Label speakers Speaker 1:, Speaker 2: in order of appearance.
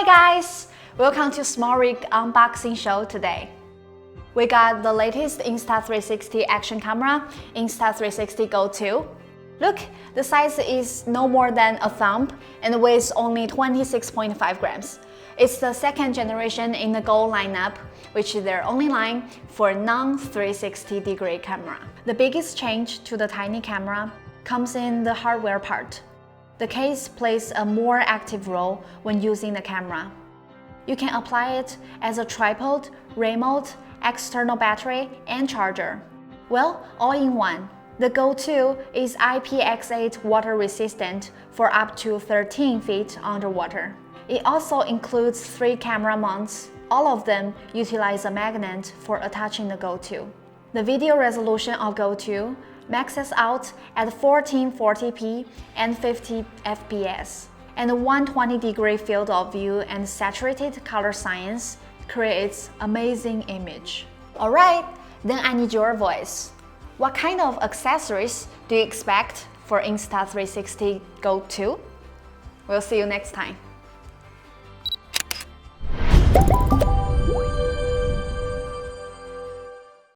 Speaker 1: guys! Welcome to SmallRig unboxing show today. We got the latest Insta360 action camera, Insta360 GO 2. Look, the size is no more than a thumb and weighs only 26.5 grams. It's the second generation in the GO lineup, which is their only line for non-360-degree camera. The biggest change to the tiny camera comes in the hardware part. The case plays a more active role when using the camera. You can apply it as a tripod, remote, external battery, and charger. Well, all in one. The GO 2 is IPX8 water resistant for up to 13 feet underwater. It also includes 3 camera mounts. All of them utilize a magnet for attaching the GO 2. The video resolution of GO 2 maxes out at 1440p and 50 fps, and the 120-degree field of view and saturated color science creates amazing image. Alright, then I need your voice. What kind of accessories do you expect for Insta360 GO 2? We'll see you next time.